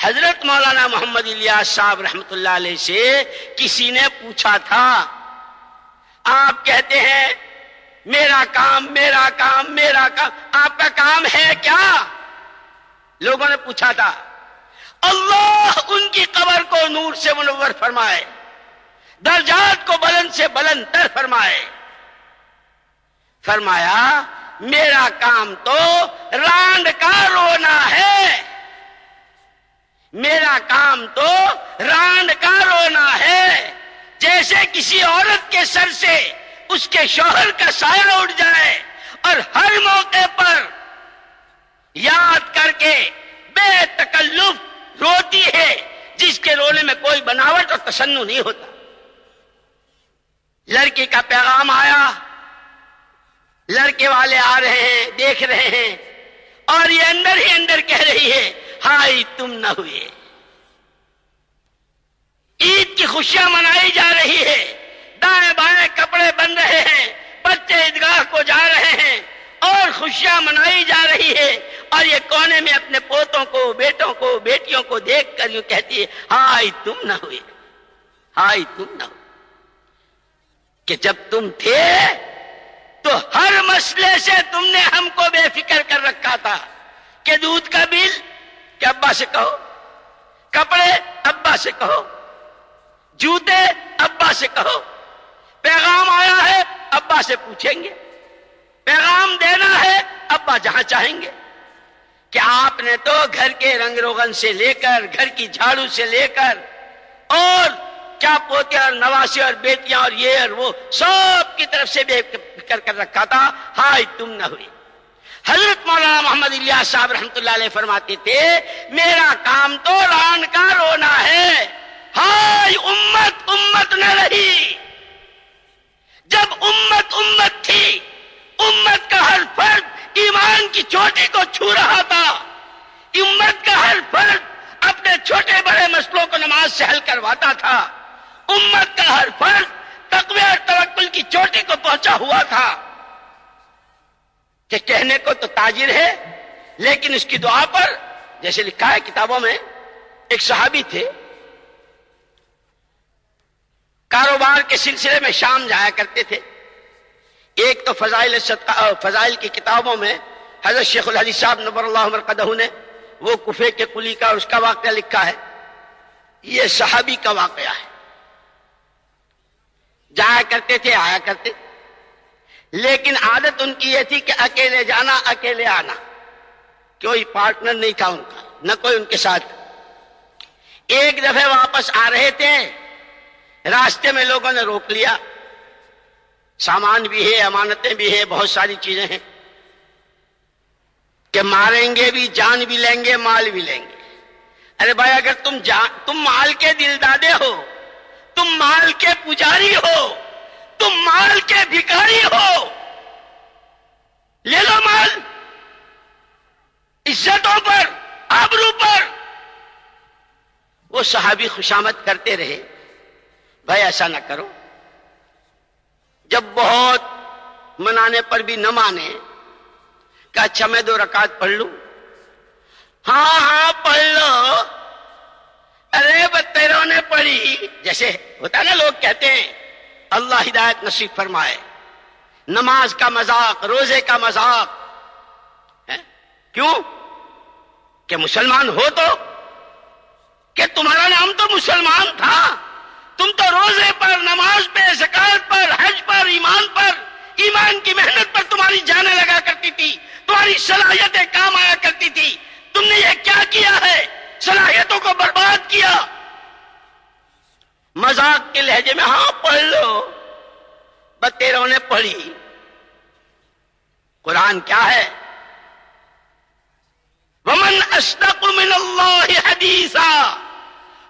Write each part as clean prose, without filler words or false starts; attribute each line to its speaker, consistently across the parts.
Speaker 1: حضرت مولانا محمد الیاس صاحب رحمت اللہ علیہ سے کسی نے پوچھا تھا، آپ کہتے ہیں میرا کام میرا کام میرا کام، آپ کا کام ہے کیا؟ لوگوں نے پوچھا تھا۔ اللہ ان کی قبر کو نور سے منور فرمائے، درجات کو بلند سے بلند تر فرمائے۔ فرمایا میرا کام تو رانڈ کا رونا ہے، میرا کام تو رانڈ کا رونا ہے، جیسے کسی عورت کے سر سے اس کے شوہر کا سایہ اٹھ جائے اور ہر موقع پر یاد کر کے بے تکلف روتی ہے، جس کے رونے میں کوئی بناوٹ اور تصنع نہیں ہوتا۔ لڑکی کا پیغام آیا، لڑکے والے آ رہے ہیں، دیکھ رہے ہیں، اور یہ اندر ہی اندر کہہ رہی ہے ہائے تم نہ ہوئے۔ عید کی خوشیاں منائی جا رہی ہے، دائیں بائیں کپڑے بن رہے ہیں، بچے عیدگاہ کو جا رہے ہیں اور خوشیاں منائی جا رہی ہے، اور یہ کونے میں اپنے پوتوں کو، بیٹوں کو، بیٹیوں کو دیکھ کر یوں کہتی ہے ہائے تم نہ ہوئے، ہائے تم نہ ہوئے، کہ جب تم تھے تو ہر مسئلے سے تم نے ہم کو بے فکر کر رکھا تھا، کہ دودھ کا بل کہ ابا سے کہو، کپڑے ابا سے کہو، جوتے ابا سے کہو، پیغام آیا ہے ابا سے پوچھیں گے، پیغام دینا ہے ابا جہاں چاہیں گے۔ کہ آپ نے تو گھر کے رنگ روغن سے لے کر، گھر کی جھاڑو سے لے کر، اور کیا پوتے اور نواسے اور بیٹیاں اور یہ اور وہ سب کی طرف سے بے فکر کر رکھا تھا، ہائے تم نہ ہوئی۔ حضرت مولانا محمد الیاس صاحب رحمت اللہ علیہ فرماتے تھے میرا کام تو ران کا رونا ہے، ہائے امت امت نہ رہی۔ جب امت امت تھی، امت کا ہر فرد ایمان کی چوٹی کو چھو رہا تھا، امت کا ہر فرد اپنے چھوٹے بڑے مسئلوں کو نماز سے حل کرواتا تھا، امت کا ہر فرد تقوی اور توکل کی چوٹی کو پہنچا ہوا تھا۔ کہ کہنے کو تو تاجر ہے، لیکن اس کی دعا پر جیسے لکھا ہے کتابوں میں، ایک صحابی تھے، کاروبار کے سلسلے میں شام جایا کرتے تھے۔ ایک تو فضائل کی کتابوں میں حضرت شیخ الحدیث صاحب نور اللہ مرقدہ نے وہ کفے کے قلی کا اور اس کا واقعہ لکھا ہے، یہ صحابی کا واقعہ ہے۔ جایا کرتے تھے، آیا کرتے، لیکن عادت ان کی یہ تھی کہ اکیلے جانا اکیلے آنا، کوئی پارٹنر نہیں تھا ان کا، نہ کوئی ان کے ساتھ۔ ایک دفعہ واپس آ رہے تھے، راستے میں لوگوں نے روک لیا، سامان بھی ہے، امانتیں بھی ہے، بہت ساری چیزیں ہیں، کہ ماریں گے بھی، جان بھی لیں گے، مال بھی لیں گے۔ ارے بھائی اگر تم مال کے دل دادے ہو، تم مال کے پجاری ہو، تم مال کے بھکاری ہو، لے لو مال، عزتوں پر، آبرو پر۔ وہ صحابی خوشامد کرتے رہے، بھائی ایسا نہ کرو۔ جب بہت منانے پر بھی نہ مانے کہ اچھا میں 2 رکعت پڑھ لوں، ہاں ہاں پڑھ لو۔ ارے بتیروں نے پڑھی، جیسے ہوتا نا لوگ کہتے ہیں اللہ ہدایت نصیب فرمائے، نماز کا مذاق، روزے کا مذاق ہے۔ کیوں؟ کہ مسلمان ہو تو، کہ تمہارا نام تو مسلمان تھا، تم تو روزے پر، نماز پہ، زکات پر، حج پر، ایمان پر، ایمان کی محنت پر تمہاری جانیں لگا کرتی تھی، تمہاری صلاحیتیں کام آیا کرتی تھی۔ تم نے یہ کیا کیا ہے؟ صلاحیتوں کو برباد کیا۔ مذاق کے لہجے میں ہاں پڑھ لو، بتیروں نے پڑھی۔ قرآن کیا ہے؟ وَمَنْ أَصْدَقُ مِنَ اللَّهِ حَدِيثًا،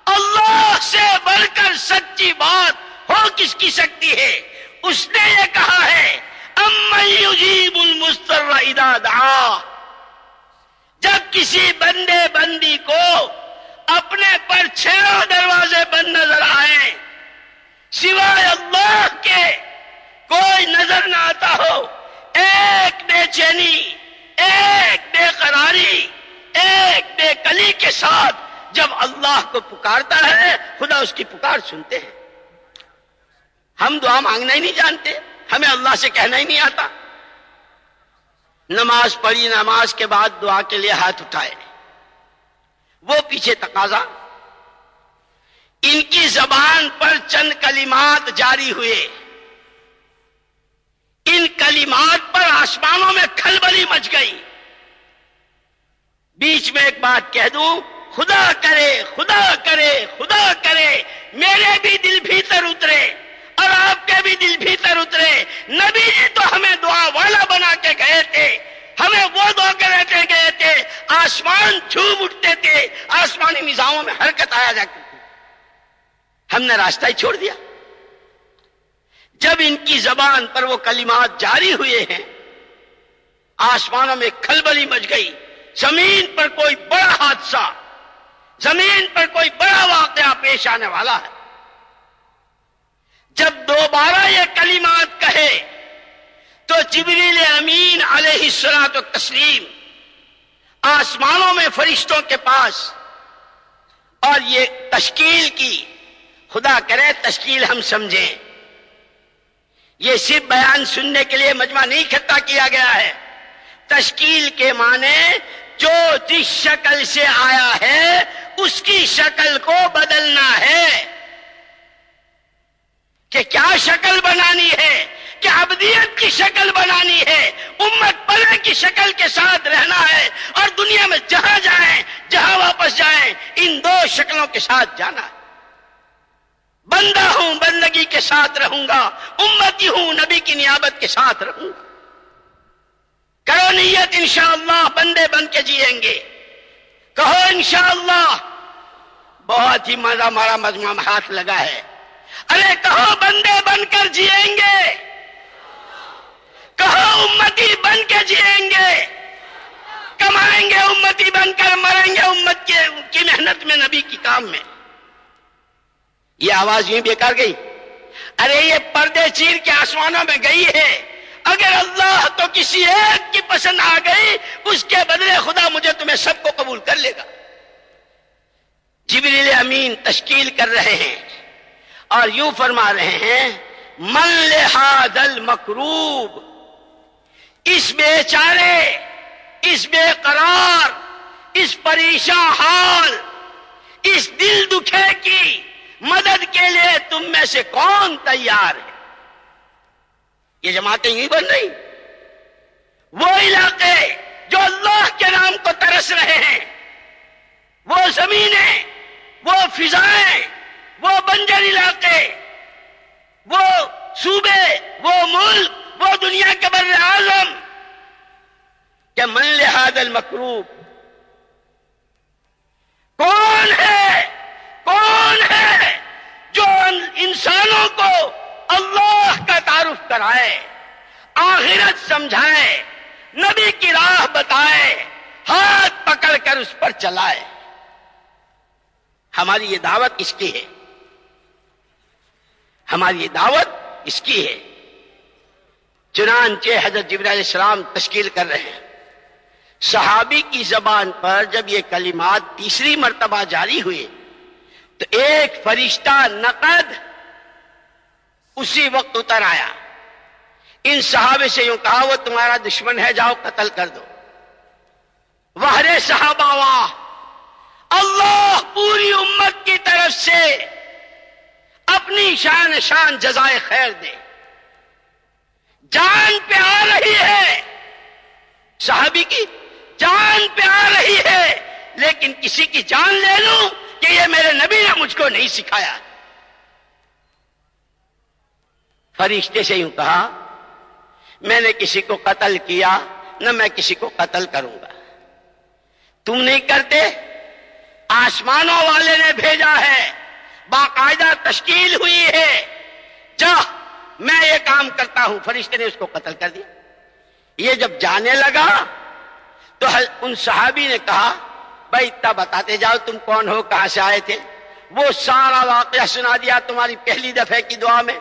Speaker 1: اللہ سے بڑھ کر سچی بات ہو کس کی سکتی ہے؟ اس نے یہ کہا ہے اَمَّن يُجِيبُ الْمُضْطَرَّ إِذَا دَعَاهُ، جب کسی بندے بندی کو اپنے پر 6 دروازے بند نظر آئیں، سوائے اللہ کے کوئی نظر نہ آتا ہو، ایک بے چینی، ایک بے قراری، ایک بے کلی کے ساتھ جب اللہ کو پکارتا ہے خدا اس کی پکار سنتے ہیں. ہم دعا مانگنا ہی نہیں جانتے، ہمیں اللہ سے کہنا ہی نہیں آتا. نماز پڑھی، نماز کے بعد دعا کے لیے ہاتھ اٹھائے، وہ پیچھے تقاضا. ان کی زبان پر چند کلمات جاری ہوئے، ان کلمات پر آسمانوں میں کھلبلی مچ گئی. بیچ میں ایک بات کہہ دوں، خدا کرے خدا کرے خدا کرے میرے بھی دل بھیتر اترے اور آپ کے بھی دل بھیتر اترے. نبی جی تو ہمیں دعا والا بنا کے گئے تھے، ہمیں وہ دعا کرتے گئے تھے، آسمان جھوم اٹھتے تھے، آسمانی نظاموں میں حرکت آیا کرتی تھی. ہم نے راستہ ہی چھوڑ دیا. جب ان کی زبان پر وہ کلمات جاری ہوئے ہیں، آسمانوں میں کھلبلی مچ گئی. زمین پر کوئی بڑا حادثہ، زمین پر کوئی بڑا واقعہ پیش آنے والا ہے. جب دوبارہ یہ کلمات کہے تو جبریل امین علیہ الصلوۃ والتسلیم آسمانوں میں فرشتوں کے پاس، اور یہ تشکیل کی، خدا کرے تشکیل ہم سمجھیں، یہ صرف بیان سننے کے لیے مجمع نہیں اکٹھا کیا گیا ہے. تشکیل کے معنی جو جس شکل سے آیا ہے اس کی شکل کو بدلنا ہے. کہ کیا شکل بنانی ہے، کہ ابدیت کی شکل بنانی ہے، امت پلے کی شکل کے ساتھ رہنا ہے، اور دنیا میں جہاں جائیں جہاں واپس جائیں ان دو شکلوں کے ساتھ جانا ہے. بندہ ہوں بندگی کے ساتھ رہوں گا، امتی ہوں نبی کی نیابت کے ساتھ رہوں گا. کرو نیت انشاءاللہ بندے بن کے جیئیں گے. کہو انشاءاللہ. بہت ہی مزہ ہمارا مجمع میں ہاتھ لگا ہے. ارے کہو بندے بن کر جیئیں گے، کہو امتی بن کے جیئیں گے، کمائیں گے امتی بن کر، مریں گے امت کی محنت میں، نبی کی کام میں. یہ آواز یوں بیکار گئی؟ ارے یہ پردے چیر کے آسمانوں میں گئی ہے. اگر اللہ تو کسی ایک کی پسند آ گئی، اس کے بدلے خدا مجھے تمہیں سب کو قبول کر لے گا. جبریل امین تشکیل کر رہے ہیں اور یوں فرما رہے ہیں، من لہذا المکروب، اس بیچارے، اس بے قرار، اس پریشان حال، اس دل دکھے کی مدد کے لیے تم میں سے کون تیار ہے؟ یہ جماعتیں یوں بن رہی. وہ علاقے جو اللہ کے نام کو ترس رہے ہیں، وہ زمینیں، وہ فضائیں، وہ بنجر علاقے، وہ صوبے، وہ ملک، وہ دنیا کے بر اعظم، کہ من لہذا المکروب، کون ہے، کون ہے جو انسانوں کو اللہ کا تعارف کرائے، آخرت سمجھائے، نبی کی راہ بتائے، ہاتھ پکڑ کر اس پر چلائے. ہماری یہ دعوت اس کی ہے، ہماری یہ دعوت اس کی ہے. چنانچہ حضرت جبرائیل علیہ السلام تشکیل کر رہے ہیں. صحابی کی زبان پر جب یہ کلمات تیسری مرتبہ جاری ہوئے تو ایک فرشتہ نقد اسی وقت اتر آیا. ان صحابے سے یوں کہا، وہ تمہارا دشمن ہے، جاؤ قتل کر دو. وہرے صحابہ واہ، اللہ پوری امت کی طرف سے اپنی شان جزائے خیر دے. جان پہ آ رہی ہے، صحابی کی جان پہ آ رہی ہے، لیکن کسی کی جان لے لوں کہ یہ میرے نبی نے مجھ کو نہیں سکھایا. فرشتے سے یوں کہا، میں نے کسی کو قتل کیا، نہ میں کسی کو قتل کروں گا. تم نہیں کرتے، آسمانوں والے نے بھیجا ہے، باقاعدہ تشکیل ہوئی ہے، جا میں یہ کام کرتا ہوں. فرشتے نے اس کو قتل کر دیا. یہ جب جانے لگا تو ان صحابی نے کہا، بھائی اتنا بتاتے جاؤ تم کون ہو، کہاں سے آئے تھے. وہ سارا واقعہ سنا دیا. تمہاری پہلی دفعہ کی دعا میں،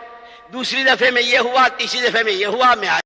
Speaker 1: دوسری دفعہ میں یہ ہوا، تیسری دفعہ میں یہ ہوا، میں آیا.